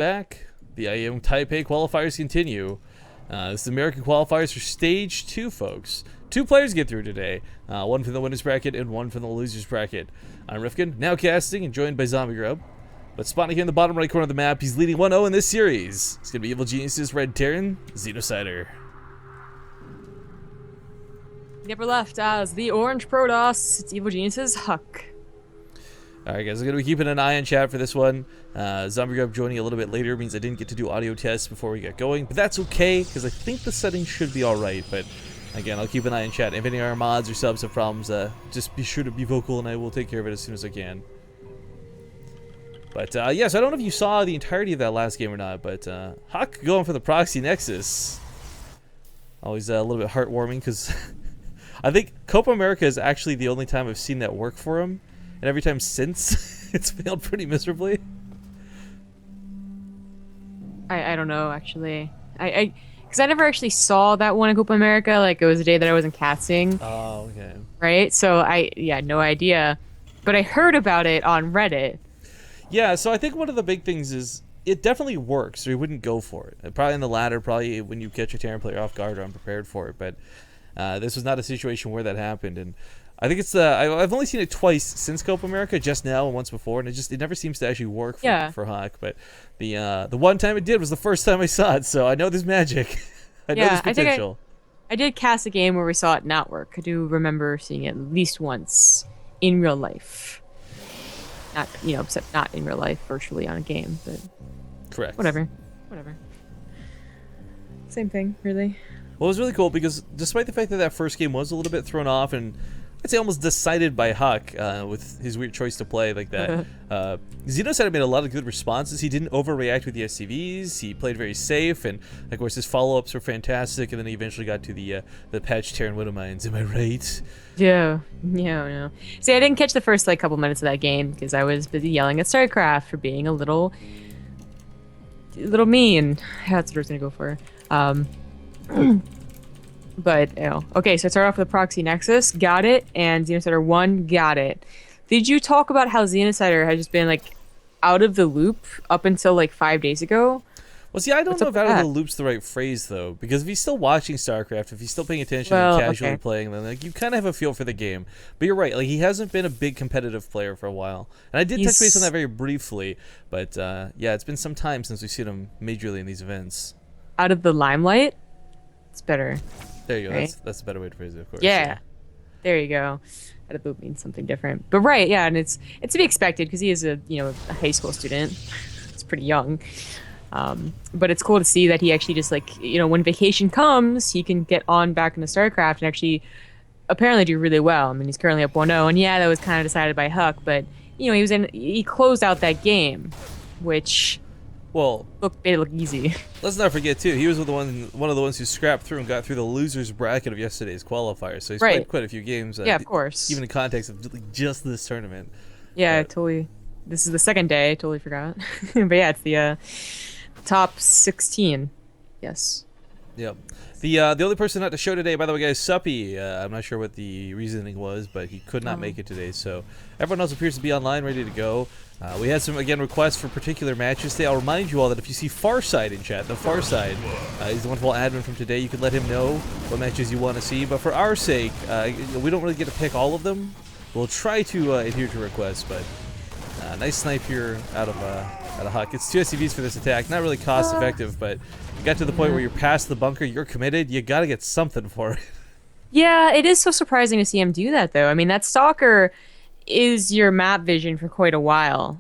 Back. The IEM Taipei qualifiers continue. This is the American qualifiers for Stage 2, folks. 2 players get through today. One from the winners bracket and one from the losers bracket. I'm Rifkin, now casting and joined by Zombie Grub. But spawning here in the bottom right corner of the map, he's leading 1-0 in this series. It's going to be Evil Genius's Red Terran, XenoCider. Never left as the Orange Protoss. It's Evil Genius's Huck. Alright guys, I'm going to be keeping an eye on chat for this one. Zombie Grub joining a little bit later means I didn't get to do audio tests before we got going. But that's okay, because I think the settings should be alright. But again, I'll keep an eye on chat. If any of our mods or subs have problems, just be sure to be vocal and I will take care of it as soon as I can. But yes, I don't know if you saw the entirety of that last game or not, but Huck going for the proxy nexus. Always a little bit heartwarming, because I think Copa America is actually the only time I've seen that work for him. And every time since, it's failed pretty miserably. I don't know, actually. Because I never actually saw that one in Copa America. Like, it was a day that I wasn't casting. Oh, okay. Right? So I had no idea. But I heard about it on Reddit. Yeah, so I think one of the big things is it definitely works, or you wouldn't go for it. Probably in the latter, probably when you catch a Terran player off guard or unprepared for it. But this was not a situation where that happened. And I think it's I've only seen it twice since Copa America, just now and once before, and it never seems to actually work for Huck. But the one time it did was the first time I saw it, so I know there's magic. I know there's potential. I did cast a game where we saw it not work. I do remember seeing it at least once in real life. Not, except not in real life, virtually on a game, but correct. Whatever. Same thing, really. Well, it was really cool because despite the fact that that first game was a little bit thrown off and I'd say almost decided by Huck with his weird choice to play like that. XenoCider made a lot of good responses. He didn't overreact with the SCVs. He played very safe, and of course his follow-ups were fantastic. And then he eventually got to the patch Terran Widow Mines. Am I right? Yeah. See, I didn't catch the first couple minutes of that game because I was busy yelling at StarCraft for being a little mean. That's what I was gonna go for. But, okay, so I start off with the Proxy Nexus, got it, and XenoCider 1, got it. Did you talk about how XenoCider had just been, out of the loop up until, 5 days ago? Well, see, I don't know if out of the loop's the right phrase, though, because if he's still watching StarCraft, if he's still paying attention and casually playing, then, you kind of have a feel for the game. But you're right, he hasn't been a big competitive player for a while. And I did touch base on that very briefly, but, yeah, it's been some time since we've seen him majorly in these events. Out of the limelight? It's better. There you go. Right? That's a better way to phrase it, of course. Yeah. There you go. Out of the loop means something different. But right, yeah, and it's to be expected because he is a a high school student. It's pretty young. But it's cool to see that he actually just when vacation comes, he can get on back into StarCraft and actually apparently do really well. I mean, he's currently up 1-0, and yeah, that was kind of decided by Huck, but he closed out that game, which made it look easy. Let's not forget too, he was one of the ones who scrapped through and got through the losers bracket of yesterday's qualifier. So he's played quite a few games. Yeah, of course. Even in context of just this tournament. Yeah, totally. This is the second day. I totally forgot. But yeah, it's the top 16. Yes. Yep. The only person not to show today, by the way, guys, Suppy. I'm not sure what the reasoning was, but he could not make it today. So everyone else appears to be online, ready to go. We had some, again, requests for particular matches today. I'll remind you all that if you see Farside in chat, the Farside is the wonderful admin from today. You can let him know what matches you want to see. But for our sake, we don't really get to pick all of them. We'll try to adhere to requests, but nice snipe here out of Huck. It's 2 SCVs for this attack. Not really cost effective, but you got to the point where you're past the bunker, you're committed, you got to get something for it. Yeah, it is so surprising to see him do that, though. I mean, that Stalker is your map vision for quite a while.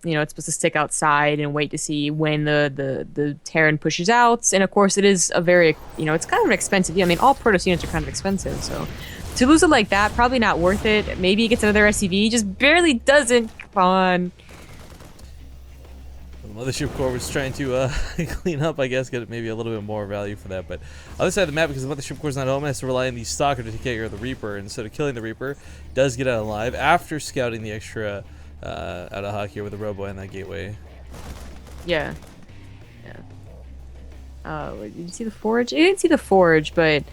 It's supposed to stick outside and wait to see when the Terran pushes out. And of course, it is a very, it's kind of an expensive. I mean, all Protoss units are kind of expensive. So to lose it like that, probably not worth it. Maybe he gets another SCV, just barely doesn't. Come on. The Mothership Core was trying to clean up, I guess, get maybe a little bit more value for that. But other side of the map, because the Mothership Core's not home, it has to rely on the Stalker to take care of the Reaper. Instead of killing the Reaper, does get out alive after scouting the extra out of Huck here with the Robo and that gateway. Yeah. Did you see the Forge? I didn't see the Forge, but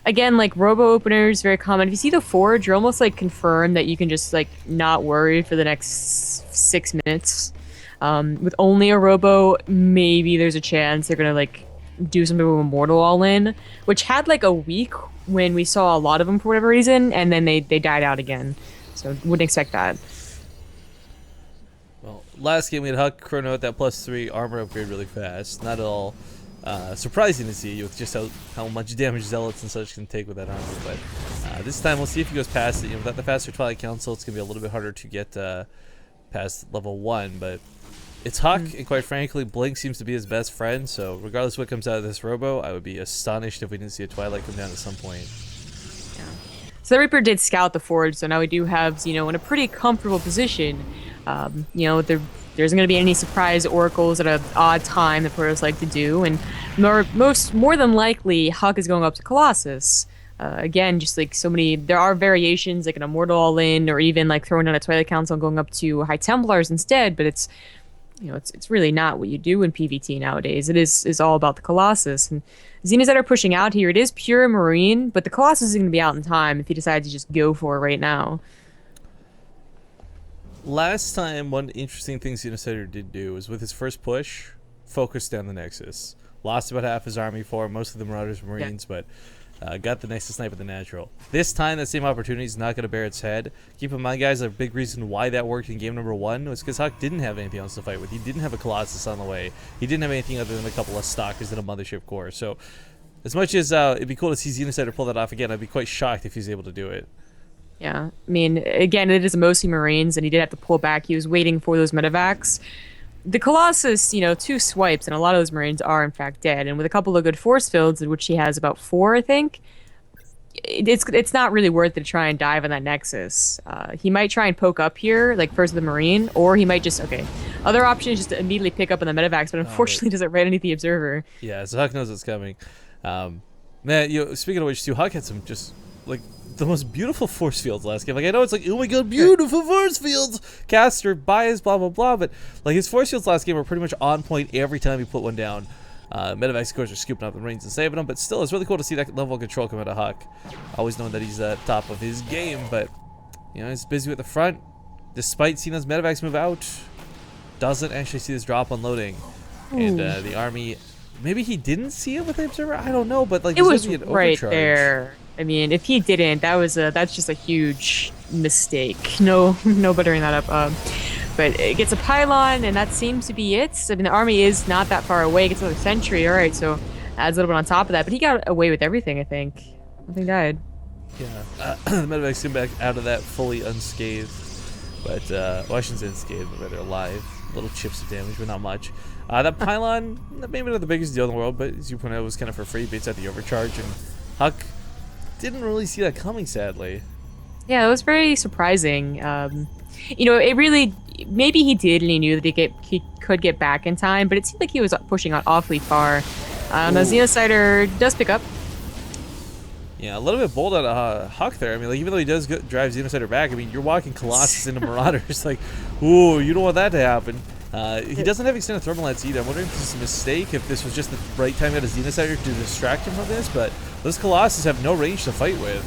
again, Robo openers, very common. If you see the Forge, you're almost confirmed that you can just not worry for the next 6 minutes. With only a Robo, maybe there's a chance they're gonna like do something with Immortal All In, which had like a week when we saw a lot of them for whatever reason, and then they died out again. So wouldn't expect that. Well, last game we had Huck Chrono at that +3 armor upgrade really fast. Not at all surprising to see with just how much damage Zealots and such can take with that armor. But this time we'll see if he goes past it. You know, without the faster Twilight Council, it's gonna be a little bit harder to get past level 1. But it's Huck, and quite frankly, Blink seems to be his best friend. So regardless of what comes out of this Robo, I would be astonished if we didn't see a Twilight come down at some point. So the Reaper did scout the Forge, so now we do have Xeno in a pretty comfortable position. You know, there isn't going to be any surprise oracles at an odd time that players like to do, and more than likely, Huck is going up to Colossus. Again, just like so many, there are variations like an Immortal All-In, or even like throwing down a Twilight Council and going up to High Templars instead. But it's, you know, it's really not what you do in PvT nowadays. It is all about the Colossus. And XenoCider pushing out here, it is pure Marine, but the Colossus is going to be out in time if he decides to just go for it right now. Last time, one interesting thing XenoCider did do was with his first push, focus down the Nexus. Lost about half his army for him, most of the Marauders were Marines, but got the Nexus Snipe at the natural. This time, that same opportunity is not going to bear its head. Keep in mind, guys, a big reason why that worked in game number 1 was because Huck didn't have anything else to fight with. He didn't have a Colossus on the way. He didn't have anything other than a couple of Stalkers and a Mothership Core. So, as much as it'd be cool to see XenoCider pull that off again, I'd be quite shocked if he's able to do it. Yeah, I mean, again, it is mostly Marines, and he did have to pull back. He was waiting for those medevacs. The Colossus, you know, 2 swipes, and a lot of those Marines are, in fact, dead. And with a couple of good force fields, in which he has about 4, I think, it's not really worth it to try and dive on that Nexus. He might try and poke up here, like first the Marine, or he might just, okay. Other option is just to immediately pick up on the medevacs, but unfortunately doesn't right underneath the Observer. Yeah, so Huck knows what's coming. Man, you know, speaking of which, too, Huck had some just, like, the most beautiful force fields last game. Like, I know it's like, oh my god, beautiful force fields! Caster, bias, blah, blah, blah, but, like, his force fields last game were pretty much on point every time he put one down. Medevac scores are scooping up the Marines and saving them, but still, it's really cool to see that level of control come out of Huck. Always knowing that he's at top of his game, but, you know, he's busy with the front. Despite seeing those Medevacs move out, doesn't actually see this drop unloading. And the army, maybe he didn't see it with the Observer? I don't know, but, like, it was an right overcharge there. I mean, if he didn't, that's just a huge mistake. No buttering that up. But it gets a pylon, and that seems to be it. I mean, the army is not that far away. It gets another sentry. All right, so adds a little bit on top of that. But he got away with everything, I think. Nothing died. Yeah, the Medevacs came back out of that fully unscathed. But, well, I shouldn't say unscathed, but rather alive. Little chips of damage, but not much. That pylon, maybe not the biggest deal in the world, but as you pointed out, it was kind of for free. Baits out the overcharge, and Huck didn't really see that coming, sadly. Yeah, it was very surprising. You know, it really, maybe he did, and he knew that he could get back in time, but it seemed like he was pushing out awfully far. Now XenoCider does pick up. Yeah, a little bit bold out of Huck there. I mean, like, even though he does drive XenoCider back, I mean, you're walking Colossus into Marauders. Like, ooh, you don't want that to happen. He doesn't have extended thermal lance either. I'm wondering if this is a mistake, if this was just the right time out of XenoCider to distract him from this, but those Colossus have no range to fight with.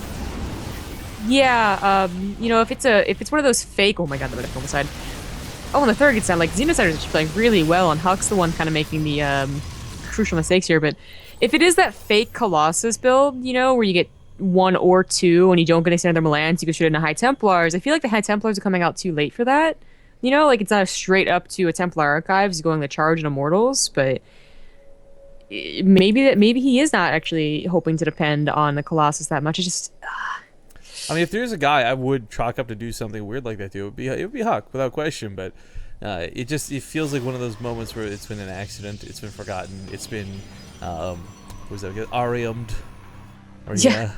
Yeah, you know, if it's one of those fake, oh my god, the medic on the side. Oh, and the third gets down. Like, XenoCider is actually playing really well, and Huck's the one kind of making the crucial mistakes here. But if it is that fake Colossus build, you know, where you get 1 or 2 and you don't get extended thermal lance, you can shoot it into High Templars. I feel like the High Templars are coming out too late for that. You know, like, it's not straight up to a Templar Archives going the charge and Immortals, but maybe he is not actually hoping to depend on the Colossus that much. It's just I mean, if there's a guy I would chalk up to do something weird like that, too, it would be Huck without question. But it feels like one of those moments where it's been an accident, it's been forgotten, it's been what was that? Ariumed. Yeah.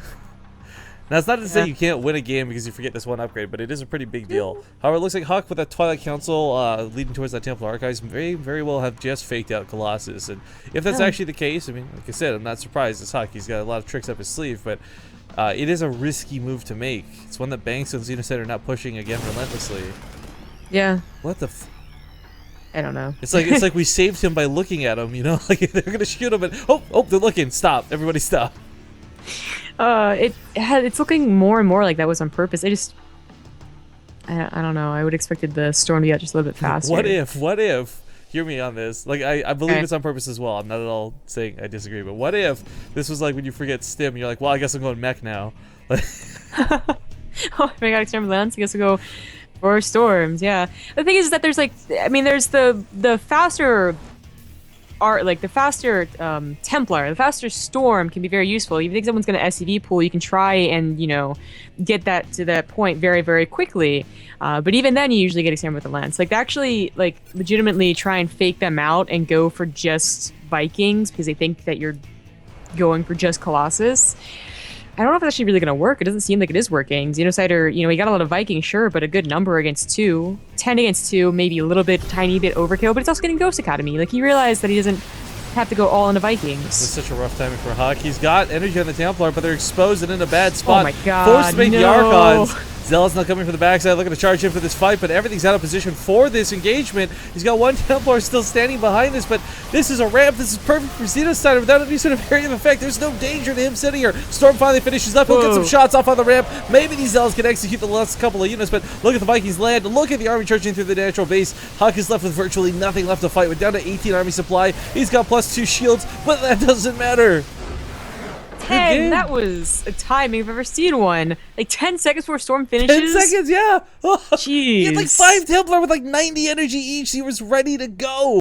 Now, it's not to say you can't win a game because you forget this one upgrade, but it is a pretty big deal. However, it looks like Huck with that Twilight Council leading towards that Templar Archives may very well have just faked out Colossus. And if that's actually the case, I mean, like I said, I'm not surprised. It's Huck. He's got a lot of tricks up his sleeve, but it is a risky move to make. It's one that banks on XenoCider not pushing again relentlessly. yeah. What the I don't know. It's like we saved him by looking at him, you know? Like, they're going to shoot him, and oh, they're looking. Stop. Everybody stop. It's looking more and more like that was on purpose. I don't know. I would expected the storm to be out just a little bit faster. What if, hear me on this, like I believe Okay. it's on purpose as well. I'm not at all saying I disagree, but what if this was like when you forget stim, you're like, well, I guess I'm going mech now. Oh, if I got extreme lens, I guess we'll go for storms. Yeah. The thing is that there's like, I mean, there's the faster art, like the faster Templar, the faster storm can be very useful. If you think someone's going to SCV pool, you can try and get that to that point very very quickly. But even then, you usually get examined with the lens. Like actually, like legitimately try and fake them out and go for just Vikings because they think that you're going for just Colossus. I don't know if it's actually really going to work. It doesn't seem like it is working. XenoCider, he got a lot of Vikings, sure, but a good number against 2. 10 against 2, maybe a little bit, tiny bit overkill, but it's also getting Ghost Academy. Like, he realized that he doesn't have to go all into Vikings. It's such a rough timing for Huck. He's got energy on the Templar, but they're exposed and in a bad spot. Oh my god, Forced to make the no. Archons. Zealot's not coming from the backside, looking to charge in for this fight, but everything's out of position for this engagement. He's got one Templar still standing behind this, but this is a ramp. This is perfect for XenoCider without any sort of area of effect. There's no danger to him sitting here. Storm finally finishes up. He'll get some shots off on the ramp. Maybe these Zealots can execute the last couple of units, but look at the Vikings land. Look at the army charging through the natural base. Huck is left with virtually nothing left to fight. We're down to 18 army supply. He's got +2 shields, but that doesn't matter. 10, that was a timing if I've ever seen one. Like 10 seconds before storm finishes. 10 seconds, yeah. Jeez. He had like 5 Templar with like 90 energy each. He was ready to go.